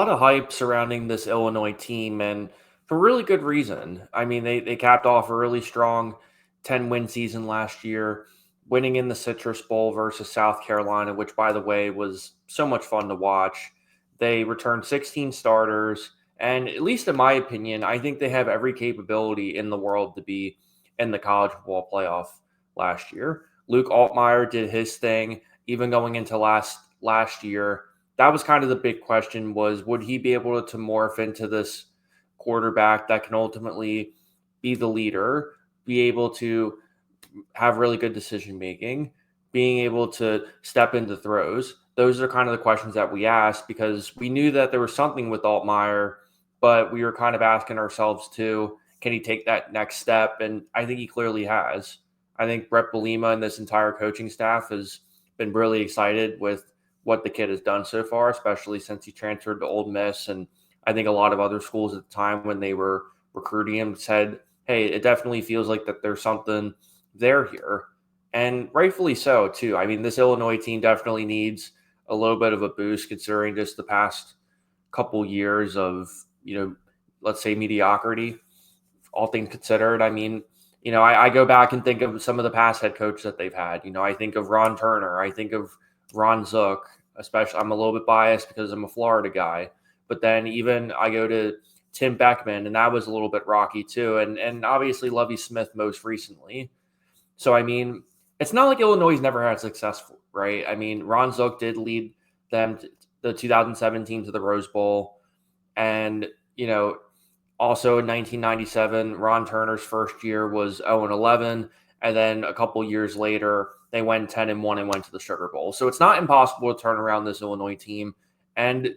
A lot of hype surrounding this Illinois team, and for really good reason. I mean, they capped off a really strong 10-win season last year, winning in the Citrus Bowl versus South Carolina, which, by the way, was so much fun to watch. They returned 16 starters, and at least in my opinion, I think they have every capability in the world to be in the college football playoff last year. Luke Altmeyer did his thing, even going into last year. That was kind of the big question, was would he be able to morph into this quarterback that can ultimately be the leader, be able to have really good decision making, being able to step into throws. Those are kind of the questions that we asked, because we knew that there was something with Altmeyer, but we were kind of asking ourselves too, can he take that next step? And I think he clearly has. I think Bret Bielema and this entire coaching staff has been really excited with what the kid has done so far, especially since he transferred to Ole Miss. And I think a lot of other schools at the time, when they were recruiting him, said, hey, it definitely feels like that there's something there here. And rightfully so, too. I mean, this Illinois team definitely needs a little bit of a boost, considering just the past couple years of, let's say mediocrity, all things considered. I mean, I go back and think of some of the past head coaches that they've had. I think of Ron Turner. I think of Ron Zook, especially. I'm a little bit biased because I'm a Florida guy. But then even I go to Tim Beckman, and that was a little bit rocky too. And obviously Lovie Smith most recently. So, I mean, it's not like Illinois never had successful, right? I mean, Ron Zook did lead them to the 2017 to the Rose Bowl. And, also in 1997, Ron Turner's first year was 0-11. And then a couple years later, they went 10-1 and went to the Sugar Bowl. So it's not impossible to turn around this Illinois team. And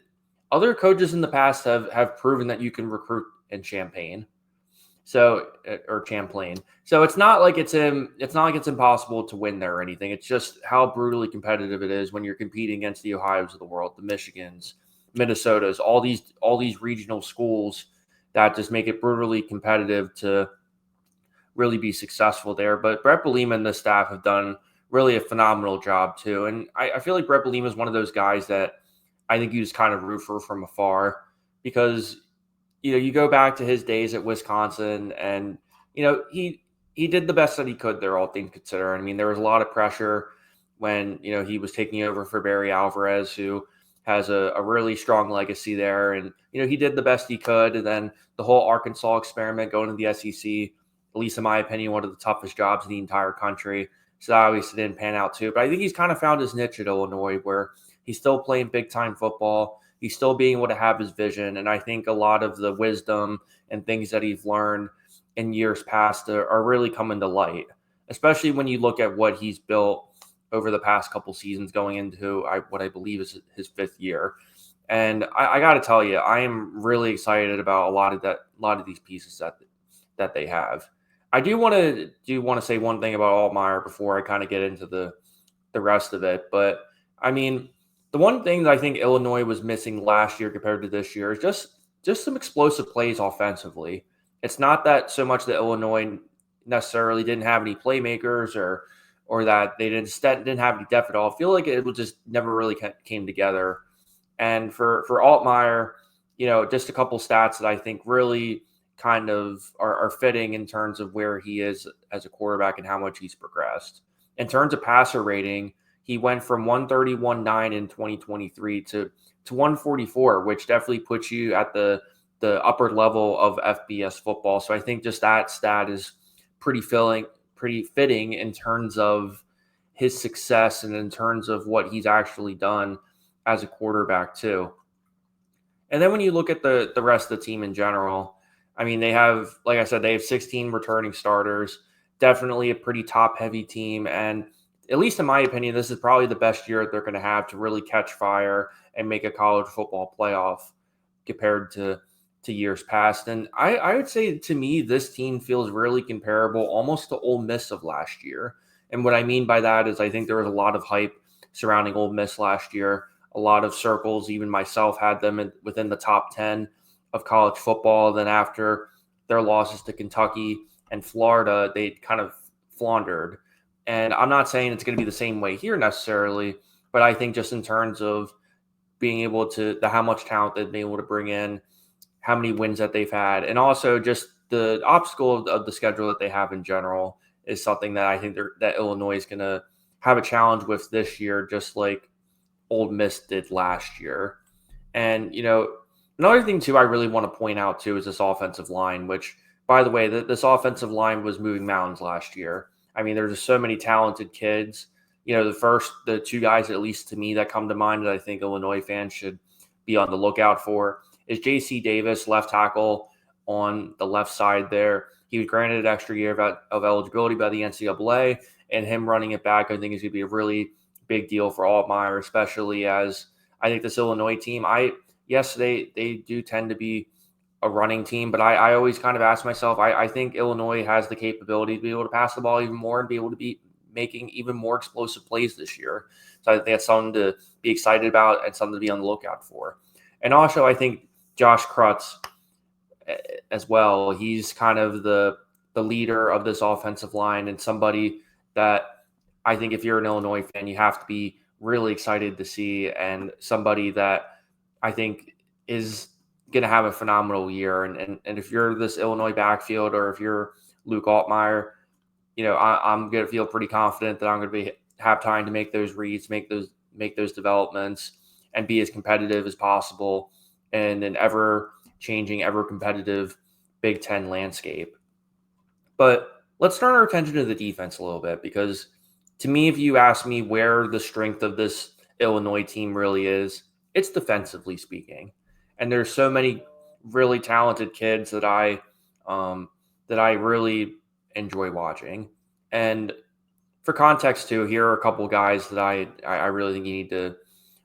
other coaches in the past have proven that you can recruit in Champaign. So, or Champlain. So it's not like it's impossible to win there or anything. It's just how brutally competitive it is when you're competing against the Ohio's of the world, the Michigans, Minnesotas, all these regional schools that just make it brutally competitive to really be successful there. But Bret Bielema and the staff have done really a phenomenal job too. And I feel like Bret Bielema is one of those guys that I think you just kind of root for from afar, because you go back to his days at Wisconsin, and he did the best that he could there, all things considered. I mean, there was a lot of pressure when he was taking over for Barry Alvarez, who has a really strong legacy there, and he did the best he could. And then the whole Arkansas experiment, going to the SEC, at least in my opinion, one of the toughest jobs in the entire country. So that obviously didn't pan out too. But I think he's kind of found his niche at Illinois, where he's still playing big time football. He's still being able to have his vision. And I think a lot of the wisdom and things that he's learned in years past are really coming to light, especially when you look at what he's built over the past couple seasons, going into what I believe is his fifth year. And I got to tell you, I am really excited about a lot of these pieces that they have. I do want to say one thing about Altmeyer before I kind of get into the rest of it. But I mean, the one thing that I think Illinois was missing last year compared to this year is just some explosive plays offensively. It's not that so much that Illinois necessarily didn't have any playmakers or that they didn't have any depth at all. I feel like it just never really came together. And for Altmeyer, just a couple stats that I think really kind of are fitting in terms of where he is as a quarterback and how much he's progressed. In terms of passer rating, he went from 131.9 in 2023 to 144, which definitely puts you at the upper level of FBS football. So I think just that stat is pretty fitting in terms of his success and in terms of what he's actually done as a quarterback too. And then when you look at the rest of the team in general, I mean, they have 16 returning starters, definitely a pretty top-heavy team. And at least in my opinion, this is probably the best year they're going to have to really catch fire and make a college football playoff compared to years past. And I would say, to me, this team feels really comparable almost to Ole Miss of last year. And what I mean by that is I think there was a lot of hype surrounding Ole Miss last year. A lot of circles, even myself, had them within the top 10 of college football. Then after their losses to Kentucky and Florida, they kind of floundered. And I'm not saying it's going to be the same way here necessarily, but I think just in terms of being able to how much talent they've been able to bring in, how many wins that they've had, and also just the obstacle of the schedule that they have in general is something that I think that Illinois is going to have a challenge with this year, just like Ole Miss did last year. And, another thing, too, I really want to point out, too, is this offensive line, which, by the way, this offensive line was moving mountains last year. I mean, there's just so many talented kids. The two guys, at least to me, that come to mind that I think Illinois fans should be on the lookout for is J.C. Davis, left tackle on the left side there. He was granted an extra year of eligibility by the NCAA, and him running it back, I think, is going to be a really big deal for Altmeyer, especially as I think this Illinois team, yes, they do tend to be a running team, but I always kind of ask myself, I think Illinois has the capability to be able to pass the ball even more and be able to be making even more explosive plays this year. So I think that's something to be excited about and something to be on the lookout for. And also, I think Josh Krutz as well, he's kind of the leader of this offensive line and somebody that I think if you're an Illinois fan, you have to be really excited to see, and somebody that I think is going to have a phenomenal year. And if you're this Illinois backfield, or if you're Luke Altmeyer, I'm going to feel pretty confident that I'm going to have time to make those reads, make those developments, and be as competitive as possible in an ever-changing, ever-competitive Big Ten landscape. But let's turn our attention to the defense a little bit, because to me, if you ask me where the strength of this Illinois team really is, it's defensively speaking. And there's so many really talented kids that I really enjoy watching. And for context too, here are a couple guys that I really think you need to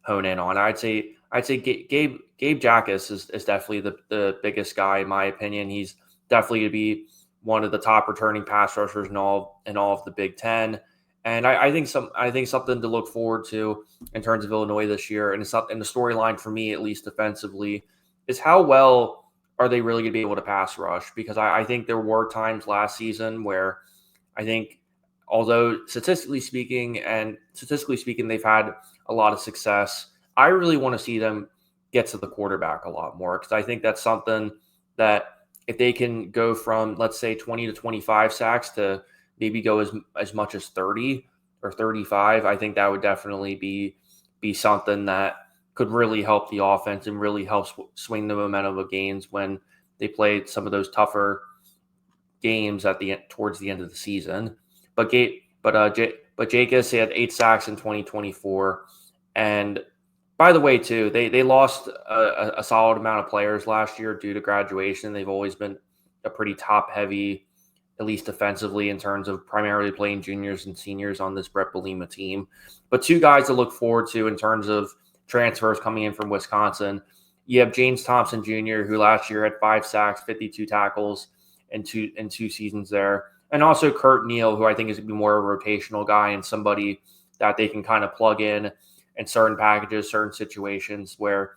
hone in on. I'd say Gabe Jackas is definitely the biggest guy in my opinion. He's definitely going to be one of the top returning pass rushers in all of the Big Ten. And I think something to look forward to in terms of Illinois this year, and the storyline for me, at least defensively, is how well are they really going to be able to pass rush? Because I think there were times last season where I think, although statistically speaking, they've had a lot of success, I really want to see them get to the quarterback a lot more, because I think that's something that if they can go from, let's say, 20 to 25 sacks to maybe go as much as 30 or 35, I think that would definitely be something that could really help the offense and really help swing the momentum of games when they played some of those tougher games towards the end of the season. But Jacobs had 8 sacks in 2024, and by the way, too, they lost a solid amount of players last year due to graduation. They've always been a pretty top-heavy, at least defensively, in terms of primarily playing juniors and seniors on this Bret Bielema team. But two guys to look forward to in terms of transfers coming in from Wisconsin. You have James Thompson Jr., who last year had 5 sacks, 52 tackles in two seasons there. And also Kurt Neal, who I think is going to be more of a rotational guy and somebody that they can kind of plug in certain packages, certain situations where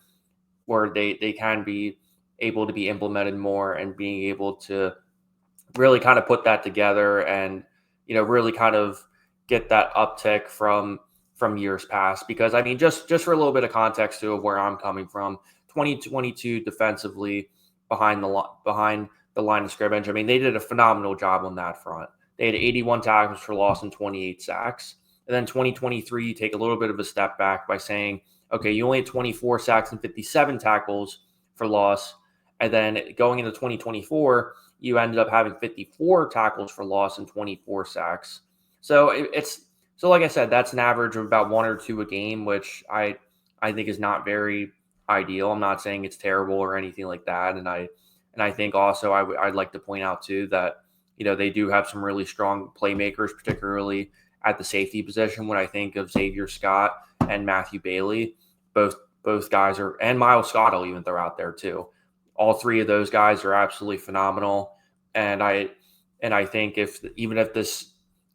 they can be able to be implemented more, and being able to really kind of put that together and, really kind of get that uptick from years past. Because, I mean, just for a little bit of context too of where I'm coming from, 2022 defensively behind the line of scrimmage, I mean, they did a phenomenal job on that front. They had 81 tackles for loss and 28 sacks. And then 2023, you take a little bit of a step back by saying, okay, you only had 24 sacks and 57 tackles for loss. And then going into 2024, you ended up having 54 tackles for loss and 24 sacks. So so like I said, that's an average of about 1 or 2 a game, which I think is not very ideal. I'm not saying it's terrible or anything like that. And I think also I'd like to point out too that, they do have some really strong playmakers, particularly at the safety position. When I think of Xavier Scott and Matthew Bailey, both guys and Miles Scott, I'll even throw out there too. All 3 of those guys are absolutely phenomenal. And I think even if this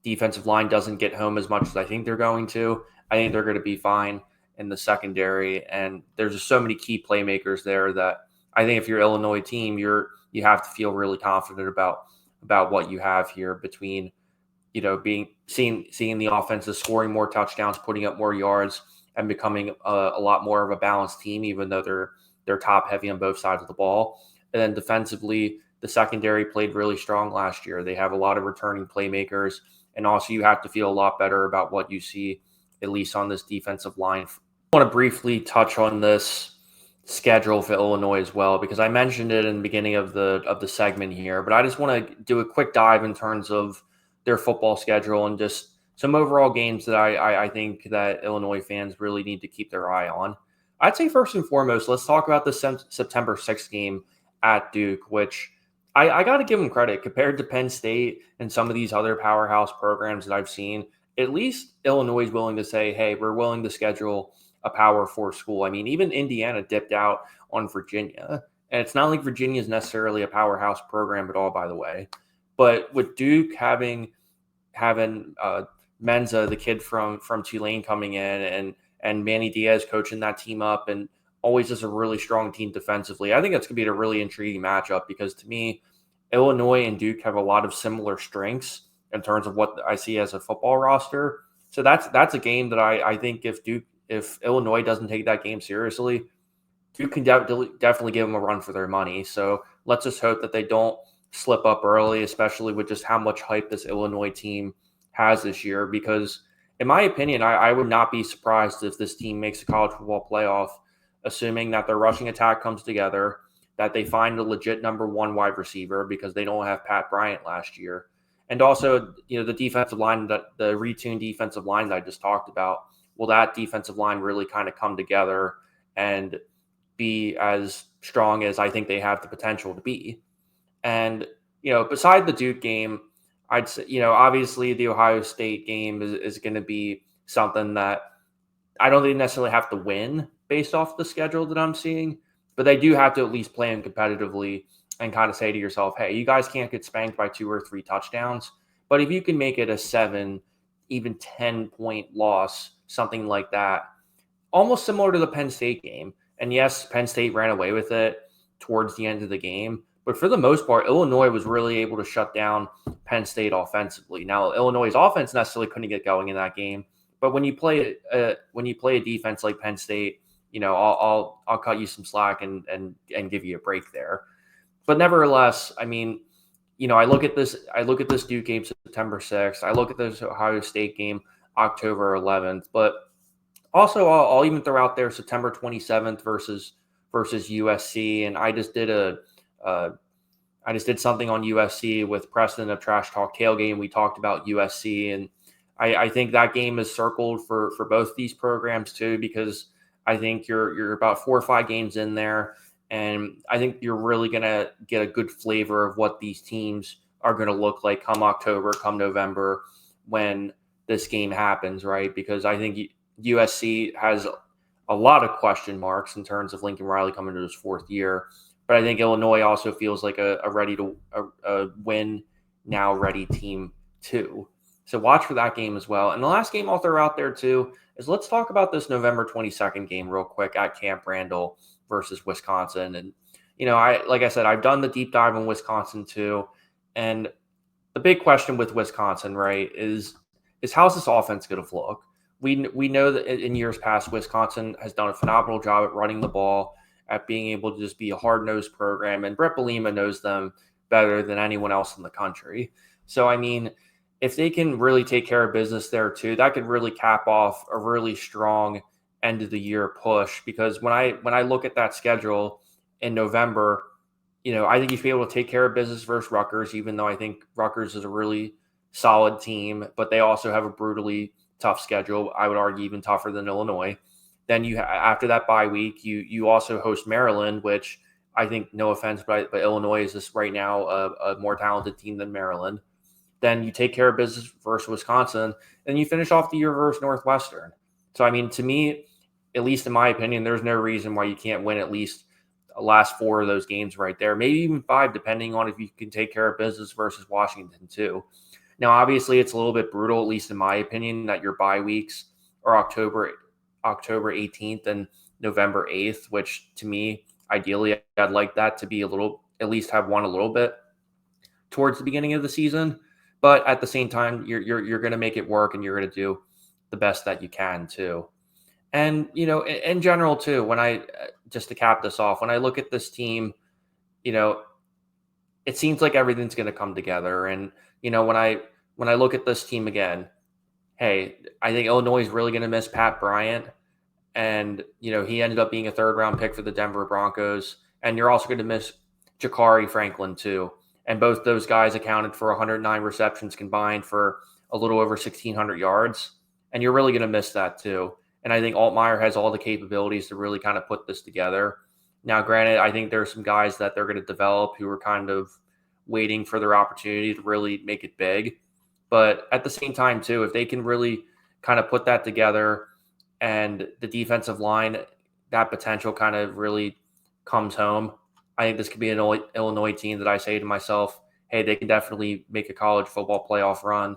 defensive line doesn't get home as much as I think they're going to, I think they're going to be fine in the secondary. And there's just so many key playmakers there that I think if you're an Illinois team, you have to feel really confident about what you have here between, seeing the offenses scoring more touchdowns, putting up more yards, and becoming a lot more of a balanced team, even though they're top heavy on both sides of the ball. And then defensively, the secondary played really strong last year. They have a lot of returning playmakers, and also you have to feel a lot better about what you see, at least on this defensive line. I want to briefly touch on this schedule for Illinois as well, because I mentioned it in the beginning of the segment here, but I just want to do a quick dive in terms of their football schedule and just some overall games that I think that Illinois fans really need to keep their eye on. I'd say first and foremost, let's talk about the September 6th game at Duke, which I got to give them credit compared to Penn State and some of these other powerhouse programs that I've seen. At least Illinois is willing to say, hey, we're willing to schedule a Power 4 school. I mean, even Indiana dipped out on Virginia. And it's not like Virginia is necessarily a powerhouse program at all, by the way. But with Duke having Menza, the kid from Tulane, coming in, and Manny Diaz coaching that team up, and always is a really strong team defensively, I think that's going to be a really intriguing matchup, because to me, Illinois and Duke have a lot of similar strengths in terms of what I see as a football roster. So that's a game that I think if Illinois doesn't take that game seriously, Duke can definitely give them a run for their money. So let's just hope that they don't slip up early, especially with just how much hype this Illinois team has this year. Because in my opinion, I would not be surprised if this team makes the college football playoff, assuming that their rushing attack comes together, that they find a legit number one wide receiver, because they don't have Pat Bryant last year. And also, the defensive line, the retuned defensive line that I just talked about, will that defensive line really kind of come together and be as strong as I think they have the potential to be? And, beside the Duke game, I'd say, obviously the Ohio State game is going to be something that I don't think they necessarily have to win based off the schedule that I'm seeing, but they do have to at least play them competitively and kind of say to yourself, hey, you guys can't get spanked by 2 or 3 touchdowns. But if you can make it a 7, even 10-point loss, something like that, almost similar to the Penn State game. And yes, Penn State ran away with it towards the end of the game, but for the most part, Illinois was really able to shut down Penn State offensively. Now, Illinois' offense necessarily couldn't get going in that game, but when you play a defense like Penn State, I'll cut you some slack and give you a break there. But nevertheless, I mean, I look at this Duke game September 6th. I look at this Ohio State game October 11th, but also I'll even throw out there September 27th versus USC. And I just did something on USC with Preston of Trash Talk Tailgate, and we talked about USC, and I think that game is circled for both these programs too, because I think you're about 4 or 5 games in there, and I think you're really going to get a good flavor of what these teams are going to look like come October, come November, when this game happens, right? Because I think USC has a lot of question marks in terms of Lincoln Riley coming to his 4th year, but I think Illinois also feels like a win now ready team too. So watch for that game as well. And the last game I'll throw out there too is, let's talk about this November 22nd game real quick at Camp Randall versus Wisconsin. And, like I said, I've done the deep dive on Wisconsin too. And the big question with Wisconsin, right, is how's this offense going to look? We know that in years past, Wisconsin has done a phenomenal job at running the ball, at being able to just be a hard-nosed program. And Bret Bielema knows them better than anyone else in the country. So, I mean, if they can really take care of business there too, that could really cap off a really strong end of the year push. Because when I look at that schedule in November, I think you should be able to take care of business versus Rutgers, even though I think Rutgers is a really solid team, but they also have a brutally tough schedule. I would argue even tougher than Illinois. Then after that bye week, you also host Maryland, which I think, no offense, but Illinois is just right now a more talented team than Maryland. Then you take care of business versus Wisconsin, and you finish off the year versus Northwestern. So, I mean, to me, at least in my opinion, there's no reason why you can't win at least the last 4 of those games right there, maybe even 5, depending on if you can take care of business versus Washington too. Now, obviously, it's a little bit brutal, at least in my opinion, that your bye weeks are October 18th and November 8th, which to me, ideally, I'd like that to be at least have one a little bit towards the beginning of the season. But at the same time, you're going to make it work, and you're going to do the best that you can too. And, in general too, when just to cap this off, when I look at this team, you know, it seems like everything's going to come together. And, when I look at this team again, hey, I think Illinois is really going to miss Pat Bryant. And, he ended up being a third round pick for the Denver Broncos. And you're also going to miss Jakari Franklin too. And both those guys accounted for 109 receptions combined for a little over 1,600 yards. And you're really going to miss that too. And I think Altmeyer has all the capabilities to really kind of put this together. Now, granted, I think there are some guys that they're going to develop who are kind of waiting for their opportunity to really make it big. But at the same time, too, if they can really kind of put that together and the defensive line, that potential kind of really comes home, I think this could be an Illinois team that I say to myself, hey, they can definitely make a college football playoff run.